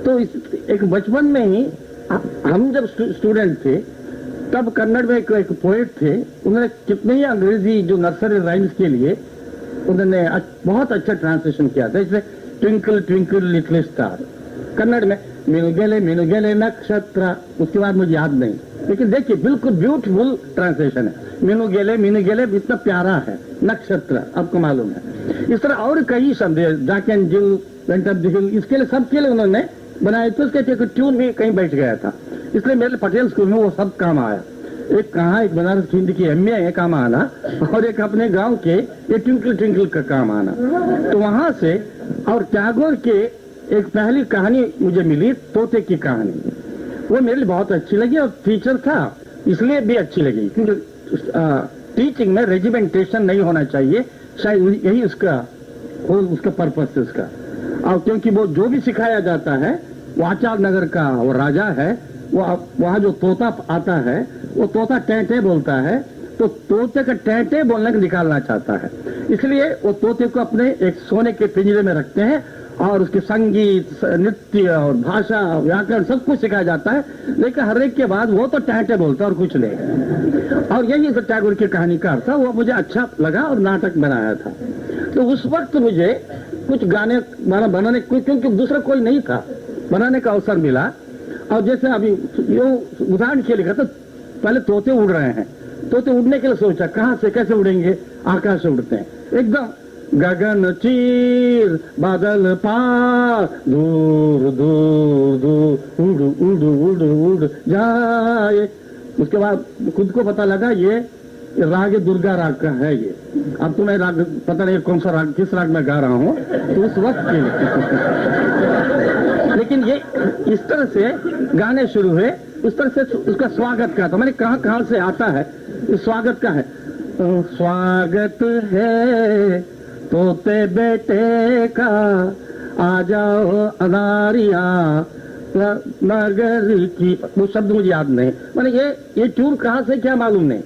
तो एक बचपन में ही हम जब स्टूडेंट थे तब कन्नड़ में एक पोएट थे, उन्होंने कितने ही अंग्रेजी जो नर्सरी राइम्स के लिए उन्होंने बहुत अच्छा ट्रांसलेशन किया था। इसमें twinkle twinkle little star Kannada में मिनुगेले नक्षत्र, उसके बाद मुझे याद नहीं, लेकिन देखिए बिल्कुल ब्यूटीफुल ट्रांसलेशन है। मिनुगेले इतना प्यारा है, नक्षत्र आपको मालूम है। इस तरह और कई शब्द Jack and Jill, went up the hill, इसके लिए सबके लिए उन्होंने बनाए थे। उसके ट्यून भी कहीं बैठ गया था, इसलिए मेरे पटेल स्कूल में वो सब काम आया। एक कहाँ एक बनारस हिंदी की MA है काम आना, और एक अपने गांव के ये ट्विंकल ट्विंकल का काम आना। तो वहां से और टैगोर के एक पहली कहानी मुझे मिली, तोते की कहानी, वो मेरे लिए बहुत अच्छी लगी और टीचर था इसलिए भी अच्छी लगी, क्योंकि टीचिंग में रेजिमेंटेशन नहीं होना चाहिए, शायद यही उसका पर्पस है उसका। और क्योंकि वो जो भी सिखाया जाता है, वो आचार नगर का वो राजा है, वो वहाँ जो तोता आता है वो तोता टेंटे बोलता है, तो तोते का टेंटे बोलने को निकालना चाहता है, इसलिए वो तोते को अपने एक सोने के पिंजरे में रखते हैं और उसके संगीत, नृत्य और भाषा, व्याकरण सब कुछ सिखाया जाता है। लेकिन हर एक के बाद वो तो टेंटे बोलता है और कुछ नहीं। और यही तो टैगोर की कहानीकार था, वो मुझे अच्छा लगा और नाटक बनाया था। तो उस वक्त मुझे कुछ गाने बनाने, क्योंकि दूसरा कोई नहीं था, बनाने का अवसर मिला। और जैसे अभी उदाहरण के लिए तो पहले तोते उड़ रहे हैं, तोते उड़ने के लिए सोचा कहाँ से कैसे उड़ेंगे, आकाश से उड़ते हैं एकदम, गगन चीर बादल पार, दूर दूर दूर उड़ उड़ उड़ उड़ जाए। उसके बाद खुद को पता लगा ये राग दुर्गा राग का है ये। अब तो मैं राग पता नहीं कौन सा राग, किस राग में गा रहा हूँ तो उस वक्त के लिए लेकिन ये इस तरह से गाने शुरू हुए, उस तरह से उसका स्वागत का था। मैंने कहाँ से आता है, इस स्वागत का है, स्वागत है तोते बेटे का, आ जाओ अनारिया नगर की, वो शब्द मुझे याद नहीं, मैंने ये ट्यून कहाँ से क्या मालूम नहीं,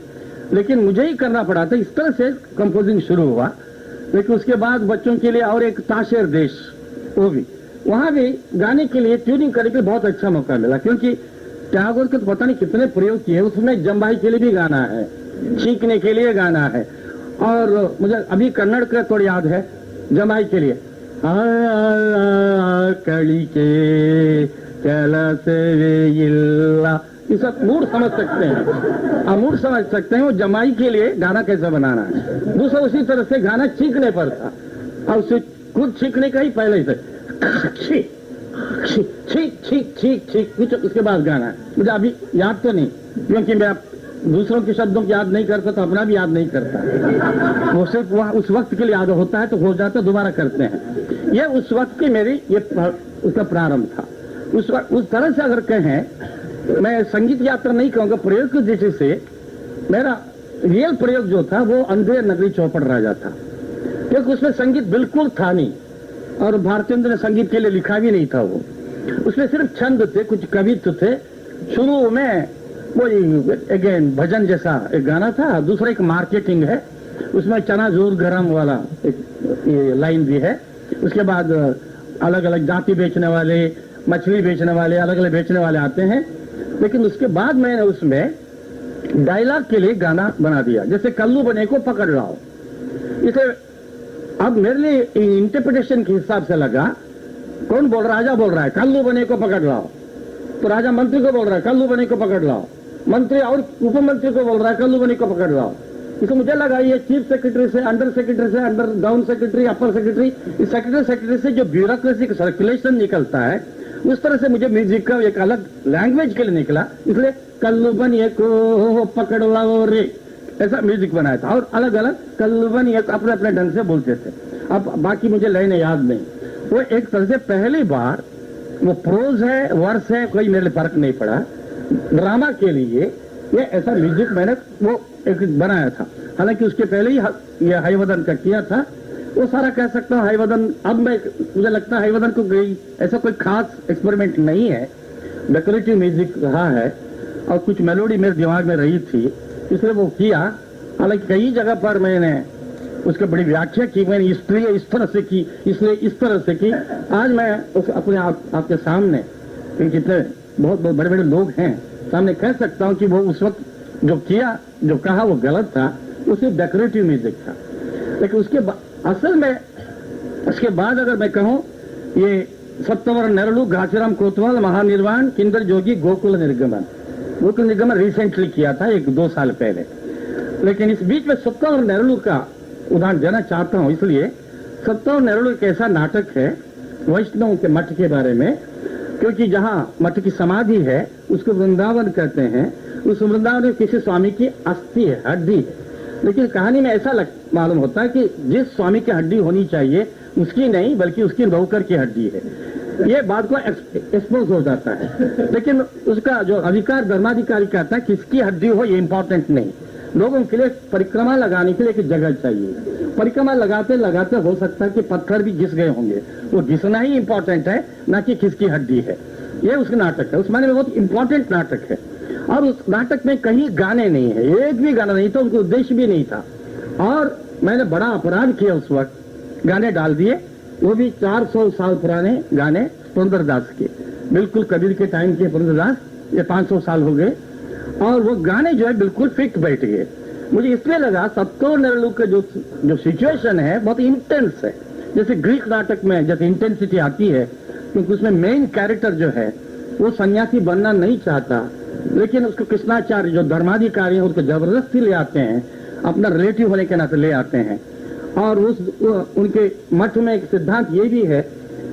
लेकिन मुझे ही करना पड़ा था। इस तरह से कंपोजिंग शुरू हुआ। लेकिन उसके बाद बच्चों के लिए और एक ताशेर देश, वो भी वहां भी गाने के लिए ट्यूनिंग करने के लिए बहुत अच्छा मौका मिला, क्योंकि टैगोर के तो पता नहीं कितने प्रयोग किए, उसमें जम्बाई के लिए भी गाना है, छींकने के लिए गाना है, और मुझे अभी कन्नड़ का थोड़ा याद है जमाई के लिए, कड़ी के चला से ये सब मूड समझ सकते हैं, आप मूड समझ सकते हैं वो जमाई के लिए गाना कैसे बनाना है। दूसरा उसी तरह से गाना छींकने पर था, और उसे खुद छींकने का ही पहले ही से छीक छीक छीक छीक छीक कुछ उसके बाद गाना है। मुझे अभी याद तो नहीं, क्योंकि मैं दूसरों के शब्दों की याद नहीं करता तो अपना भी याद नहीं करता, वो सिर्फ वहाँ उस वक्त के लिए याद होता है तो हो जाता है, दोबारा करते हैं। ये उस वक्त की मेरी ये उसका प्रारंभ था। उस तरह से अगर कहें, मैं संगीत यात्रा नहीं कहूँगा, प्रयोग की दृष्टि से मेरा रियल प्रयोग जो था वो अंधेर नगरी चौपड़ राजा था, क्योंकि उसमें संगीत बिल्कुल था नहीं, और भारतेंद्र ने संगीत के लिए लिखा भी नहीं था। वो उसमें सिर्फ छंद थे, कुछ कवित्व थे। शुरू में वो अगेन भजन जैसा एक गाना था, दूसरा एक मार्केटिंग है, उसमें चना जोर गरम वाला एक लाइन भी है। उसके बाद अलग अलग जाति बेचने वाले, मछली बेचने वाले, अलग अलग बेचने वाले आते हैं। लेकिन उसके बाद मैंने उसमें डायलॉग के लिए गाना बना दिया, जैसे कल्लू बने को पकड़ लाओ। इसे अब मेरे लिए इंटरप्रिटेशन के हिसाब से लगा, कौन बोल रहा है, राजा बोल रहा है कल्लू बने को पकड़ लाओ, तो राजा मंत्री को बोल रहा है कल्लू बने को पकड़ लाओ, मंत्री और उप मंत्री को बोल रहा है कल्लू बने को पकड़ लाओ। इसको मुझे लगा ये चीफ सेक्रेटरी से, अंडर सेक्रेटरी से, अंडर डाउन सेक्रेटरी, अपर सेक्रेटरी, इस सेक्रेटरी से जो ब्यूरोक्रेसी का सर्कुलेशन निकलता है, उस तरह से मुझे म्यूजिक का एक अलग लैंग्वेज के लिए निकला, इसलिए कल्लू बनिए को पकड़ लाओ रे, ऐसा म्यूजिक बनाया था। और अलग अलग कल्लू बनिए अपने अपने ढंग से बोलते थे। अब बाकी मुझे लाइनें याद नहीं। वो एक तरह से पहली बार वो प्रोज है, वर्स है, कोई मेरे लिए फर्क नहीं पड़ा। ड्रामा के लिए ये ऐसा म्यूजिक मैंने वो एक बनाया था, हालांकि उसके पहले ही ये हरिवदन का किया था। वो सारा कह सकता हूँ हरिवदन, अब मुझे लगता है हरिवदन को गई ऐसा कोई खास एक्सपेरिमेंट नहीं है, डेकोरेटिव म्यूजिक रहा है, और कुछ मेलोडी मेरे दिमाग में रही थी, इसलिए वो किया। हालांकि कई जगह पर मैंने उसकी बड़ी व्याख्या की मैंने, इसलिए इस तरह से की, इसलिए इस तरह से की। आज मैं अपने आपके सामने कितने बहुत बड़े बड़े लोग हैं सामने कह सकता हूँ कि वो उस वक्त जो किया, जो कहा वो गलत था, उसे डेकोरेटिव म्यूजिक था। लेकिन उसके असल में उसके बाद अगर मैं कहूँ, ये सत्तवर नेरलू, घासीराम कोतवाल, महानिर्वाण, किंदर जोगी, गोकुल निर्गमन रिसेंटली किया था 1-2 साल पहले। लेकिन इस बीच में सत्तवर नेरलू का उदाहरण देना चाहता हूँ, इसलिए सत्तवर नेरलू एक ऐसा नाटक है वैष्णव के मठ के बारे में, क्योंकि जहाँ मठ की समाधि है उसको वृंदावन कहते हैं। उस वृंदावन में किसी स्वामी की अस्थि है, हड्डी है, लेकिन कहानी में ऐसा मालूम होता है कि जिस स्वामी की हड्डी होनी चाहिए उसकी नहीं, बल्कि उसकी नौकर की हड्डी है। ये बात को एक्सपोज हो जाता है। लेकिन उसका जो अधिकार धर्माधिकारी कहता है किसकी हड्डी हो ये इंपॉर्टेंट नहीं, लोगों के लिए परिक्रमा लगाने के लिए एक जगह चाहिए। परिक्रमा लगाते लगाते हो सकता है कि पत्थर भी घिस गए होंगे, वो घिसना ही इंपॉर्टेंट है, ना कि किसकी हड्डी है। ये उसका नाटक है, उस माने में बहुत इंपॉर्टेंट नाटक है। और उस नाटक में कहीं गाने नहीं है, एक भी गाना नहीं था, उनका उद्देश्य भी नहीं था। और मैंने बड़ा अपराध किया उस वक्त, गाने डाल दिए, वो भी 400 साल पुराने गाने पुरंदरदास के, बिल्कुल कबीर के टाइम के पुरंदरदास, ये 500 साल हो गए। और वो गाने जो है बिल्कुल फिट बैठ गए। मुझे इसलिए लगा सत्तवर नेरलू के जो सिचुएशन है बहुत इंटेंस है। जैसे ग्रीक नाटक में जैसे इंटेंसिटी आती है, क्योंकि उसमें मेन कैरेक्टर जो है वो सन्यासी बनना नहीं चाहता, लेकिन उसको कृष्णाचार्य जो धर्माधिकारी है उसको जबरदस्ती ले आते हैं, अपना रिलेटिव होने के नाते ले आते हैं। और उनके मठ में एक सिद्धांत ये भी है,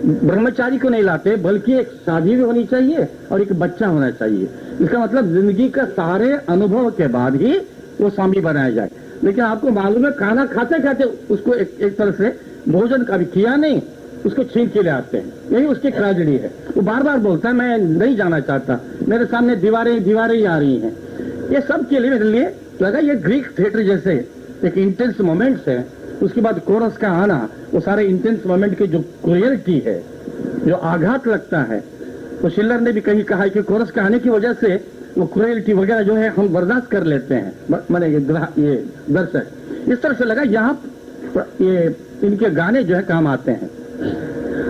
ब्रह्मचारी को नहीं लाते, बल्कि एक शादी भी होनी चाहिए और एक बच्चा होना चाहिए। इसका मतलब जिंदगी का सारे अनुभव के बाद ही वो स्वामी बनाया जाए। लेकिन आपको मालूम है खाना खाते खाते उसको एक तरह से भोजन का भी किया नहीं, उसको छीन के ले आते हैं। यही उसकी ट्रेजेडी है। वो बार बार बोलता है मैं नहीं जाना चाहता, मेरे सामने दीवारें दीवारें ही आ रही हैं। ये सब के लिए मेरे लिए लगा ये ग्रीक थिएटर जैसे एक इंटेंस मोमेंट्स है, उसके बाद कोरस का आना, वो सारे इंटेंस मोमेंट की जो क्रुएल्टी है, जो आघात लगता है, तो शिल्लर ने भी कहीं कहा है कि कोरस का आने की वजह से वो क्रुएल्टी वगैरह जो है हम बर्दाश्त कर लेते हैं, माने ये दर्शक। इस तरह से लगा यहाँ ये इनके गाने जो है काम आते हैं।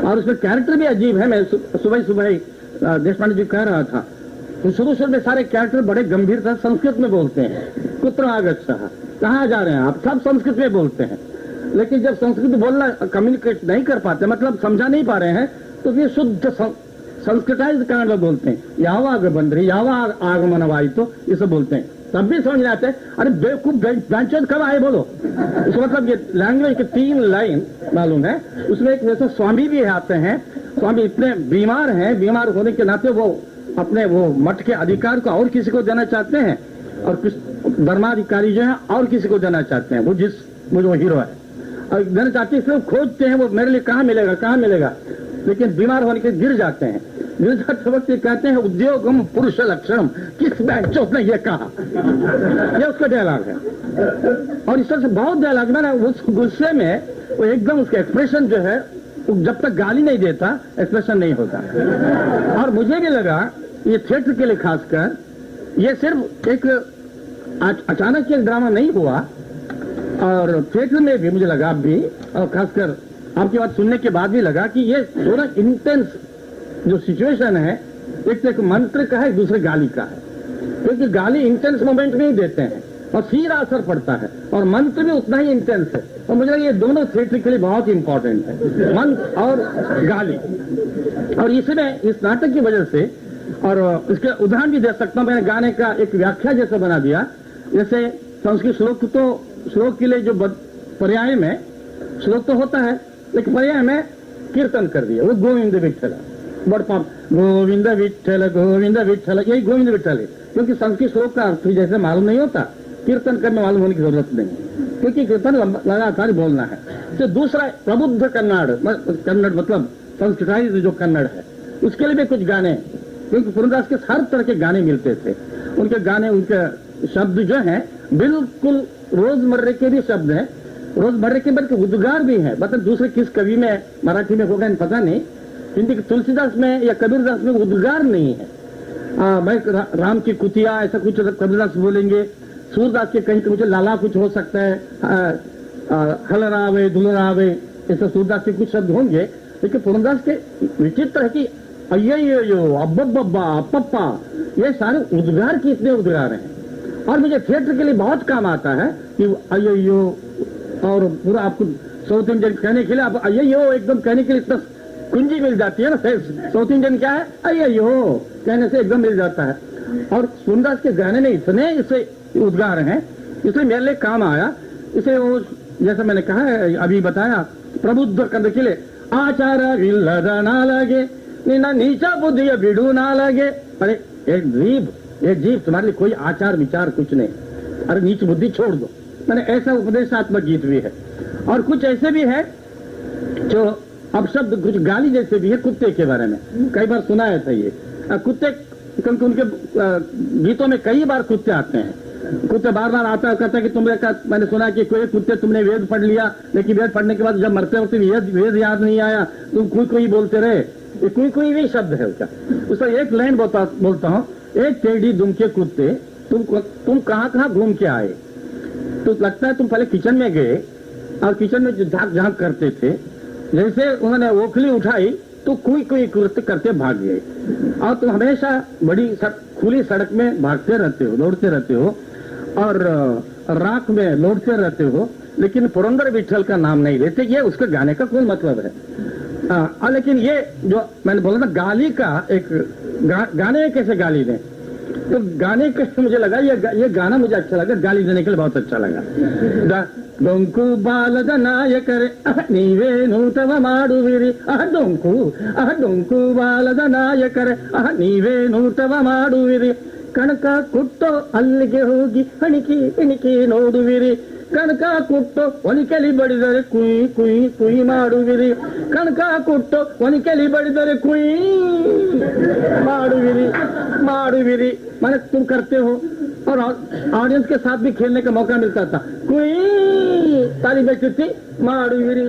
और उसमें कैरेक्टर भी अजीब है। मैं सुबह देशपांडे जी कह रहा था, तो शुरू में सारे कैरेक्टर बड़े गंभीर था, संस्कृत में बोलते हैं। कुत्र आगच्छः, कहाँ जा रहे हैं आप, सब संस्कृत में बोलते हैं। लेकिन जब संस्कृत बोलना कम्युनिकेट नहीं कर पाते, मतलब समझा नहीं पा रहे हैं, तो ये शुद्ध संस्कृताइज कन्नड़ में बोलते हैं। यावाग बन रही, यावा आगमन वाई, तो इसे बोलते हैं, तब भी समझ आते हैं। अरे बेवकूफ बेंचेज कब आए बोलो। इसका मतलब ये लैंग्वेज के 3 लाइन मालूम है। उसमें एक वैसे स्वामी भी आते हैं, स्वामी इतने बीमार हैं, बीमार होने के नाते वो अपने वो मठ के अधिकार को और किसी को देना चाहते हैं, और धर्माधिकारी जो है और किसी को देना चाहते हैं। वो जो हीरो है और देना चाहते हैं, इसलिए खोजते हैं वो मेरे लिए कहाँ मिलेगा कहाँ मिलेगा, लेकिन बीमार होने के गिर जाते हैं। गिर जाते वक्त कहते हैं उद्योगम पुरुष लक्षणम, किस बैंचों ने ये कहा, ये उसका डायलॉग है। और इस तरह से बहुत डायलॉग में उस गुस्से में वो एकदम उसका एक्सप्रेशन जो है, जब तक गाली नहीं देता एक्सप्रेशन नहीं होता। और मुझे भी लगा ये थिएटर के लिए खासकर ये सिर्फ एक अचानक एक ड्रामा नहीं हुआ, और थिएटर में भी मुझे लगा भी, और खासकर आपकी बात सुनने के बाद भी लगा कि ये थोड़ा इंटेंस जो सिचुएशन है, एक मंत्र का है, दूसरे गाली का है। क्योंकि गाली इंटेंस मोमेंट में ही देते हैं और सीधा असर पड़ता है, और मंत्र भी उतना ही इंटेंस है। और मुझे लगा ये दोनों थिएटर के लिए बहुत इंपॉर्टेंट है, मंत्र और गाली। और इसमें इस नाटक की वजह से, और इसके उदाहरण भी दे सकता हूँ, मैंने गाने का एक व्याख्या जैसे बना दिया। जैसे संस्कृत श्लोक के लिए जो पर्याय में श्लोक तो होता है, लेकिन पर्याय में कीर्तन कर दिया, वो गोविंद विठ्ठल, बड़ पाप गोविंद विठ्ठल गोविंद विठ्ठल, यही गोविंद विठ्ठल है। क्योंकि संस्कृत श्लोक का अर्थ जैसे मालूम नहीं होता, कीर्तन करने मालूम होने की जरूरत नहीं, क्योंकि कीर्तन लगातार बोलना है। तो दूसरा प्रबुद्ध कन्नड़ मतलब संस्कृताइज जो कन्नड़ है, उसके लिए भी कुछ गाने, क्योंकि पुरंदरदास के हर तरह के गाने मिलते थे। उनके गाने, उनके शब्द जो हैं बिल्कुल रोजमर्रे के भी शब्द हैं, रोजमर्रे के बल्कि उद्गार भी हैं। मतलब दूसरे किस कवि में, मराठी में होगा पता नहीं, हिंदी के तुलसीदास में या कबीरदास में उद्गार नहीं है। मैं राम की कुतिया ऐसा कुछ कबीरदास बोलेंगे, सूरदास के कहीं तो मुझे लाला कुछ हो सकता है, हलरावे दुलरावे, ऐसे सूरदास के कुछ शब्द होंगे, लेकिन पुरंदास के विचित्र है कि अय्यो, अब्बब्बा, अप्पप्पा, ये सारे उद्गार कितने उद्गार हैं। और मुझे थिएटर के लिए बहुत काम आता है कि अय्यो, और पूरा आपको साउथ इंडियन कहने के लिए आप अय्यो एकदम कहने के लिए इतना कुंजी मिल जाती है ना। साउथ इंडियन क्या है, अय्यो कहने से एकदम मिल जाता है। और सूरदास के गाने में इतने इसे उद्गार हैं, इसलिए मेरे लिए काम आया। इसे वो जैसा मैंने कहा है, अभी बताया, प्रबुद्ध करने के लिए आचार ना लगे, नीचा बुद्धि बिड़ू ना लगे। अरे एक जीव तुम्हारे लिए कोई आचार विचार कुछ नहीं, अरे नीच बुद्धि छोड़ दो। मैंने ऐसा उपदेशात्मक गीत भी है। और कुछ ऐसे भी है जो अब शब्द कुछ गाली जैसे भी है, कुत्ते के बारे में कई बार सुनाया था ये कुत्ते, क्योंकि उनके गीतों में कई बार कुत्ते आते हैं। कुत्ते बार बार आता है, कहता है कि मैंने सुना कि कोई कुत्ते तुमने वेद पढ़ लिया, लेकिन वेद पढ़ने के बाद जब मरते वक्त वेद याद नहीं आया, तुम कोई बोलते रहे। ये कोई भी शब्द है उसका एक लाइन बोलता हूँ। एक टेढ़ी दुम के कुत्ते, तुम कहाँ घूम के आए। तो लगता है तुम पहले किचन में गए और किचन में झाँक झाँक करते थे, जैसे उन्होंने ओखली उठाई तो कोई कृत्य करते भाग गए। और तुम हमेशा बड़ी खुली सड़क में भागते रहते हो, दौड़ते रहते हो, और राख में लौटते रहते हो, लेकिन पुरंदर विठल का नाम नहीं लेते। ये उसके गाने का कोई मतलब है। लेकिन ये जो मैंने बोला ना गाली का एक गाने में कैसे गाली दें, तो गाने के मुझे लगा ये गाना मुझे अच्छा लगा, गाली देने के लिए बहुत अच्छा लगा। डोंकु बालद नायकरे नीवेनु तव माडुविरी, डोंकु बालद नायकरे नीवेनु तव माडुविरी, ಕಣಕ ಕುಟ್ಟೋ ಅಲ್ಲಿಗೆ ಹೋಗಿ ಇಣಿಕಿ ನೋಡುವಿರಿ, ಕಣಕ ಕುಟ್ಟೋ ಒನಿಕೆಲಿ ಬಡಿದರೆ ಕುಯಿ ಮಾಡುವಿರಿ, ಕಣಕ ಕುಟ್ಟೋ ಒನಿಕೆಲಿ ಬಡಿದರೆ ಕುಯಿ ಮಾಡುವಿರಿ। माने तुम करते हो और ऑडियंस के साथ भी खेलने का मौका मिलता था। कुई ताली बजती थी, माडुविरी।